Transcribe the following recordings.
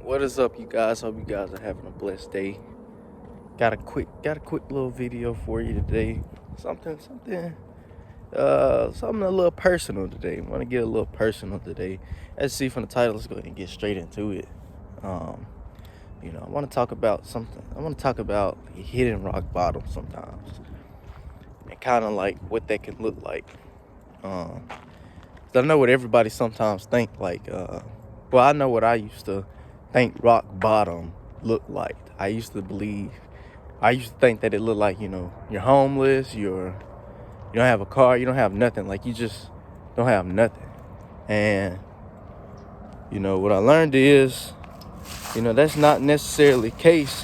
What is up, you guys? Hope you guys are having a blessed day. Got a quick little video for you today. Something a little personal today. Want to get a little personal today. As you see from the title, let's go ahead and get straight into it. Um, I want to talk about something. I want to talk about hitting rock bottom sometimes, and kind of like what that can look like. 'Cause I know what everybody sometimes think. I know what I used to think rock bottom looked like. I used to think that it looked like, you're homeless, you don't have a car, you don't have nothing. Like, you just don't have nothing. And, what I learned is, that's not necessarily the case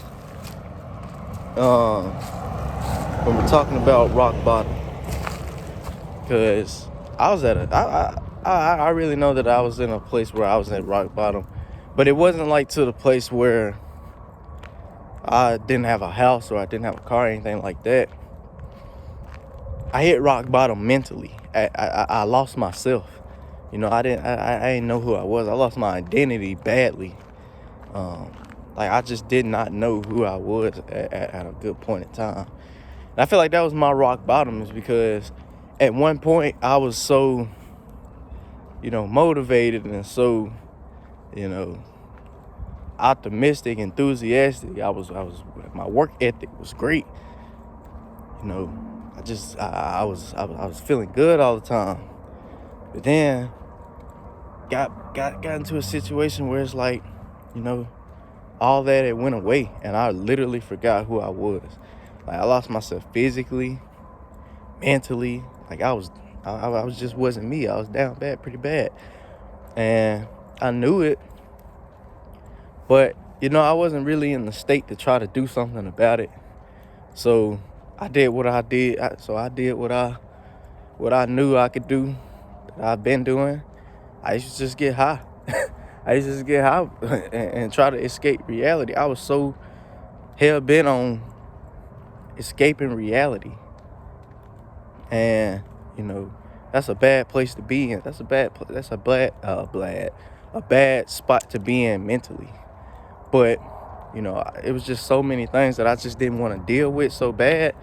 when we're talking about rock bottom. Because I really know that I was in a place where I was at rock bottom. But it wasn't like to the place where I didn't have a house or I didn't have a car or anything like that. I hit rock bottom mentally. I lost myself. I didn't know who I was. I lost my identity badly. I just did not know who I was at a good point in time. And I feel like that was my rock bottom, is because at one point I was so, motivated and so, optimistic, enthusiastic. My work ethic was great. I was feeling good all the time. But then got into a situation where it's like, all that, it went away, and I literally forgot who I was. Like, I lost myself physically, mentally. Like, I was just wasn't me. I was down bad, pretty bad. And I knew it. But, I wasn't really in the state to try to do something about it. So I did what I did. I did what I knew I could do, that I've been doing. I used to just get high. I used to just get high and try to escape reality. I was so hell-bent on escaping reality. And, that's a bad place to be in. That's a bad spot to be in mentally. But, it was just so many things that I just didn't want to deal with so bad.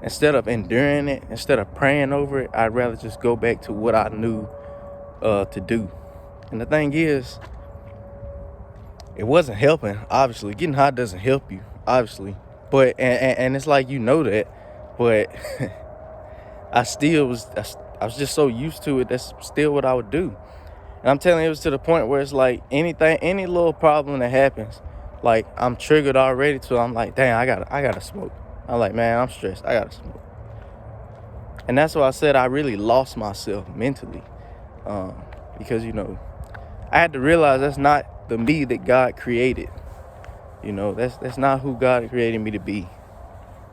Instead of enduring it, instead of praying over it, I'd rather just go back to what I knew to do. And the thing is, it wasn't helping, obviously. Getting high doesn't help you, obviously. But, and it's like, that. But I was just so used to it, that's still what I would do. And I'm telling you, it was to the point where it's like any little problem that happens, like, I'm triggered already, so I'm like, damn, I gotta smoke. I'm like, man, I'm stressed, I gotta smoke. And that's why I said I really lost myself mentally. Because, I had to realize that's not the me that God created. That's not who God created me to be.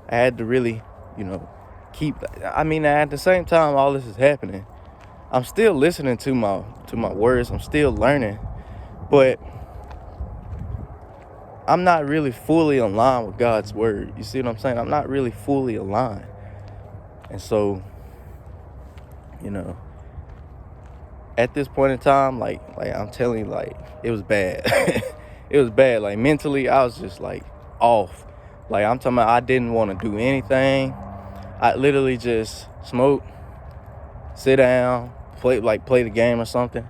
I had to really, at the same time all this is happening, I'm still listening to my words. I'm still learning. But I'm not really fully aligned with God's word. You see what I'm saying? I'm not really fully aligned. And so, at this point in time, like I'm telling you, like, it was bad. It was bad. Like, mentally, I was just like off. Like, I'm talking about, I didn't want to do anything. I literally just smoke, sit down, play the game or something.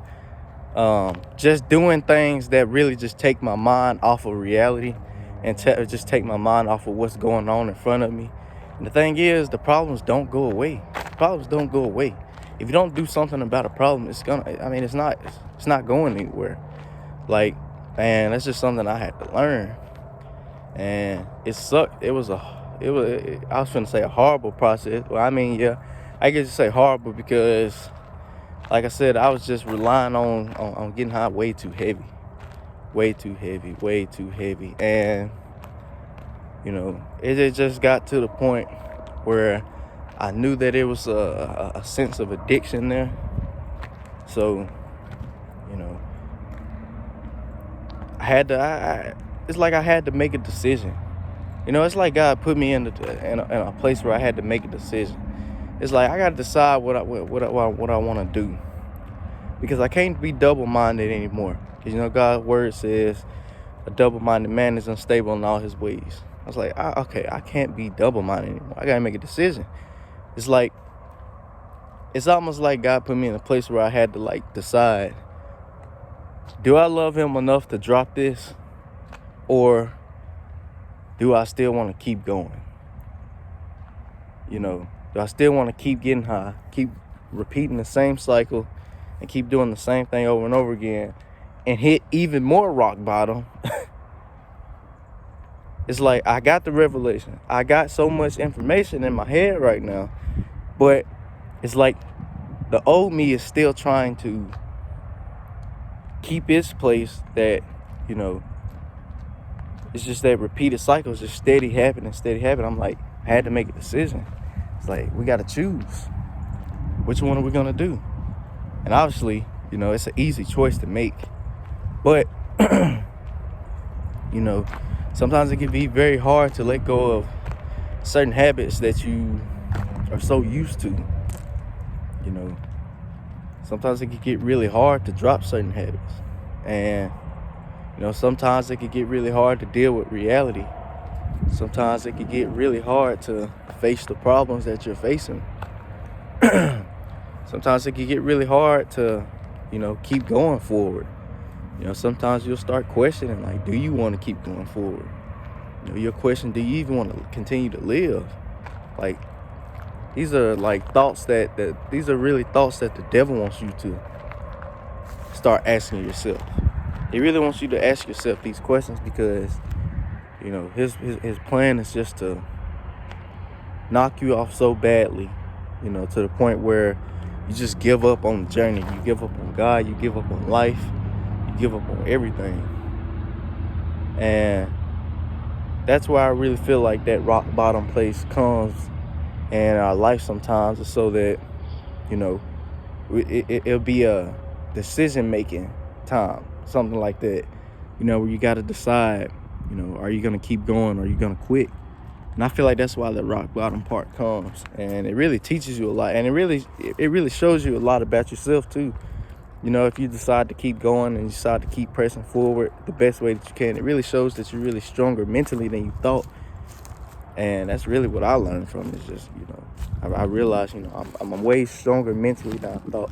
Just doing things that really just take my mind off of reality and just take my mind off of what's going on in front of me. And the thing is, the problems don't go away. Problems don't go away. If you don't do something about a problem, it's not going anywhere. Like, man, that's just something I had to learn. And it sucked. I was finna say a horrible process. Well, I guess you say horrible because, like I said, I was just relying on getting high way too heavy. And, it just got to the point where I knew that it was a sense of addiction there. So, it's like I had to make a decision. It's like God put me in a place where I had to make a decision. It's like I got to decide what I want to do, because I can't be double-minded anymore. Because God's word says a double-minded man is unstable in all his ways. I was like, okay, I can't be double-minded anymore. I gotta make a decision. It's like, it's almost like God put me in a place where I had to like decide, do I love him enough to drop this, or do I still want to keep going? Do I still want to keep getting high, keep repeating the same cycle, and keep doing the same thing over and over again, and hit even more rock bottom? It's like, I got the revelation. I got so much information in my head right now, but it's like the old me is still trying to keep its place, that, it's just that repeated cycle is just steady happening. I'm like, I had to make a decision. It's like, we got to choose. Which one are we going to do? And obviously, it's an easy choice to make. But, sometimes it can be very hard to let go of certain habits that you are so used to. Sometimes it can get really hard to drop certain habits. And, sometimes it can get really hard to deal with reality. Sometimes it can get really hard to face the problems that you're facing. Sometimes it can get really hard to, keep going forward. Sometimes you'll start questioning, like, do you want to keep going forward? You'll question, do you even want to continue to live? Like, these are like thoughts these are really thoughts that the devil wants you to start asking yourself. He really wants you to ask yourself these questions because, his plan is just to knock you off so badly, to the point where you just give up on the journey. You give up on God. You give up on life. You give up on everything. And that's why I really feel like that rock bottom place comes in our life sometimes, is so that, it'll be a decision-making time, something like that, where you got to decide, are you going to keep going or are you going to quit? And I feel like that's why the rock bottom part comes. And it really teaches you a lot. And it really shows you a lot about yourself too. If you decide to keep going and you decide to keep pressing forward the best way that you can, it really shows that you're really stronger mentally than you thought. And that's really what I learned from it. Is just, I realized, I'm way stronger mentally than I thought.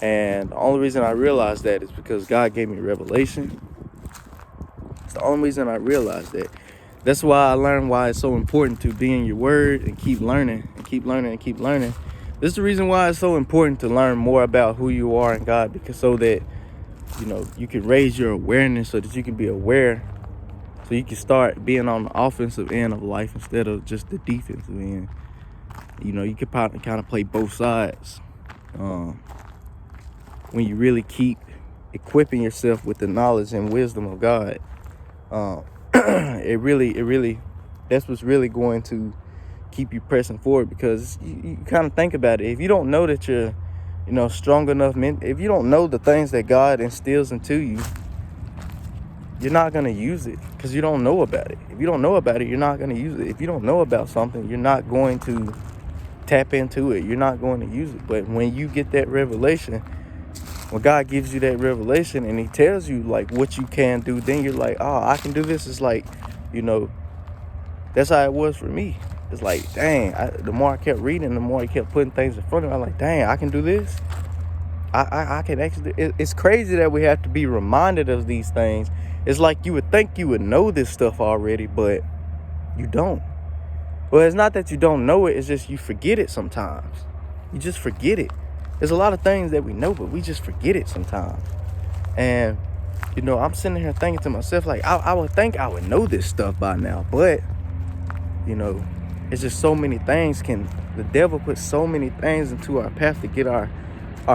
And the only reason I realized that is because God gave me a revelation. It's the only reason I realized that. That's why I learned why it's so important to be in your word and keep learning and keep learning and keep learning. This is the reason why it's so important to learn more about who you are in God, because so that, you can raise your awareness, so that you can be aware, so you can start being on the offensive end of life instead of just the defensive end. You can kind of play both sides when you really keep equipping yourself with the knowledge and wisdom of God. It really, that's what's really going to keep you pressing forward, because you kind of think about it. If you don't know that you're, strong enough, if you don't know the things that God instills into you, you're not going to use it because you don't know about it. If you don't know about it, you're not going to use it. If you don't know about something, you're not going to tap into it. You're not going to use it. But when you get that revelation, when God gives you that revelation and he tells you like what you can do, then you're like, oh, I can do this. It's like, that's how it was for me. It's like, dang, the more I kept reading, the more he kept putting things in front of me. I'm like, dang, I can do this. I can actually, it's crazy that we have to be reminded of these things. It's like you would think you would know this stuff already, but you don't. Well, it's not that you don't know it. It's just you forget it sometimes. You just forget it. There's a lot of things that we know, but we just forget it sometimes. And, I'm sitting here thinking to myself, like, I would think I would know this stuff by now, but, it's just so many things the devil puts so many things into our path to get our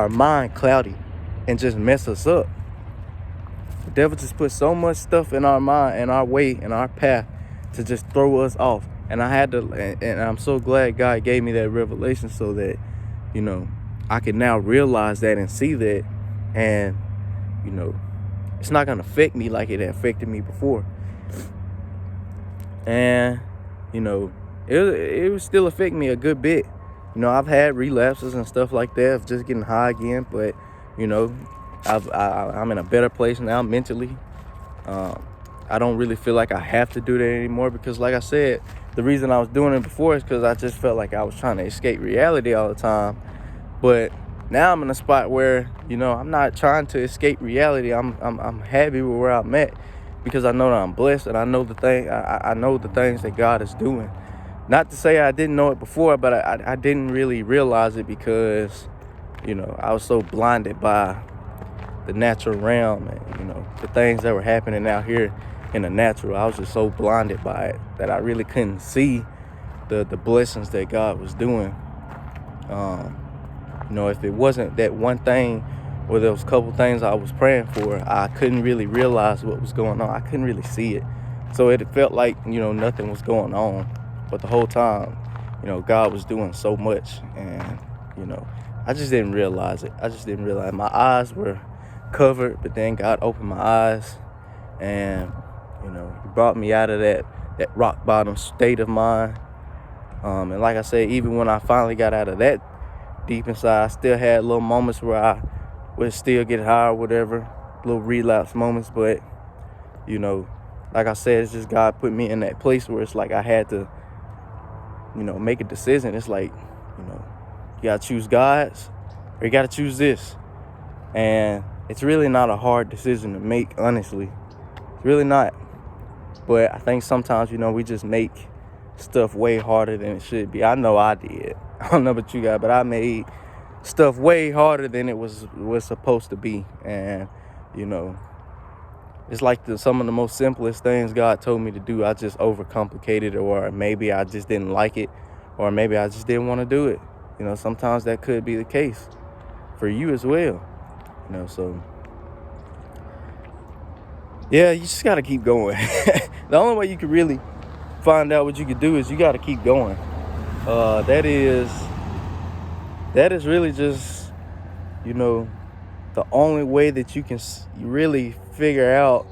mind cloudy and just mess us up. The devil just puts so much stuff in our mind and our way and our path to just throw us off. And and I'm so glad God gave me that revelation so that, I can now realize that and see that. And, it's not going to affect me like it affected me before. And, it would still affect me a good bit. I've had relapses and stuff like that of just getting high again, but I'm in a better place now mentally. I don't really feel like I have to do that anymore, because like I said, the reason I was doing it before is because I just felt like I was trying to escape reality all the time. But now I'm in a spot where, I'm not trying to escape reality. I'm happy with where I'm at, because I know that I'm blessed, and I know I know the things that God is doing. Not to say I didn't know it before, but I didn't really realize it because, I was so blinded by the natural realm and, the things that were happening out here in the natural. I was just so blinded by it that I really couldn't see the blessings that God was doing. If it wasn't that one thing or those couple things I was praying for, I couldn't really realize what was going on. I couldn't really see it. So it felt like, nothing was going on. But the whole time, God was doing so much. And, I just didn't realize it. I just didn't realize. My eyes were covered, but then God opened my eyes. And, He brought me out of that rock bottom state of mind. And like I said, even when I finally got out of that deep inside, I still had little moments where I would still get high or whatever, little relapse moments. But, like I said, it's just God put me in that place where it's like I had to, make a decision. It's like, you got to choose God's or you got to choose this. And it's really not a hard decision to make, honestly. It's really not. But I think sometimes, we just make stuff way harder than it should be. I know I did. I don't know about you guys, but I made stuff way harder than it was supposed to be. And, it's like some of the most simplest things God told me to do, I just overcomplicated, or maybe I just didn't like it, or maybe I just didn't want to do it. Sometimes that could be the case for you as well. So yeah, you just got to keep going. The only way you can really find out what you can do is you got to keep going. That is really just, the only way that you can really figure out,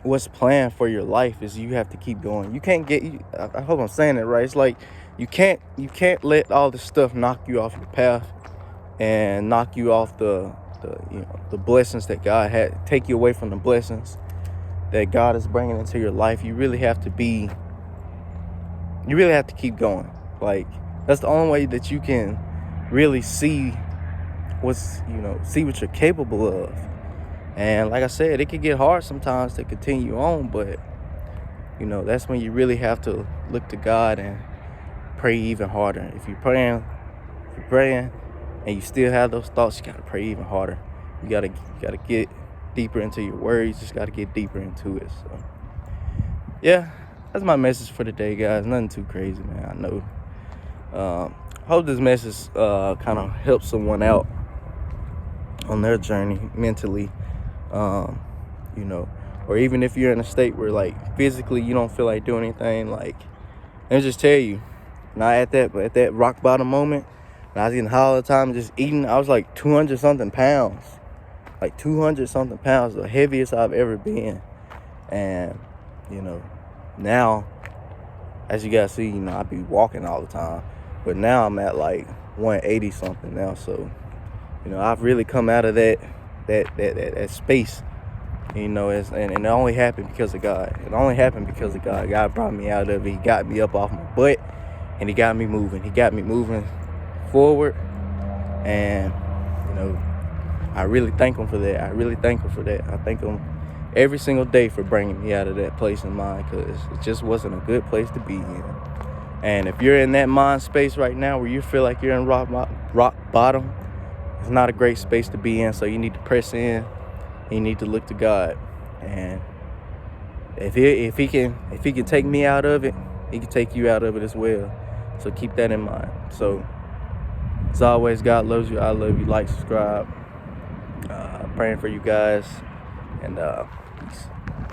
what's planned for your life is you have to keep going. You can't I hope I'm saying it right. It's like you can't let all this stuff knock you off your path and knock you off the blessings that God had, take you away from the blessings that God is bringing into your life. You really have to keep going. Like, that's the only way that you can really see see what you're capable of. And like I said, it can get hard sometimes to continue on, but that's when you really have to look to God and pray even harder. If you're praying and you still have those thoughts, you gotta pray even harder. You gotta get deeper into your words. You just gotta get deeper into it. So yeah, that's my message for today, guys. Nothing too crazy, man. I know. Hope this message kind of helps someone out on their journey mentally. Or even if you're in a state where, like, physically you don't feel like doing anything, like, let me just tell you, not at that rock bottom moment, when I was getting high all the time, just eating, I was like 200 something pounds, the heaviest I've ever been. And, now, as you guys see, I be walking all the time, but now I'm at like 180 something now. So, I've really come out of that space. And it only happened because of God. God brought me out of it. He got me up off my butt, and He got me moving. He got me moving forward. And, I really thank Him for that. I thank Him every single day for bringing me out of that place in mind, because it just wasn't a good place to be in. And if you're in that mind space right now where you feel like you're in rock bottom, it's not a great space to be in. So you need to press in. You need to look to God, and if he can take me out of it, He can take you out of it as well. So keep that in mind. So as always, God loves you. I love you. Like, subscribe. Praying for you guys, and peace.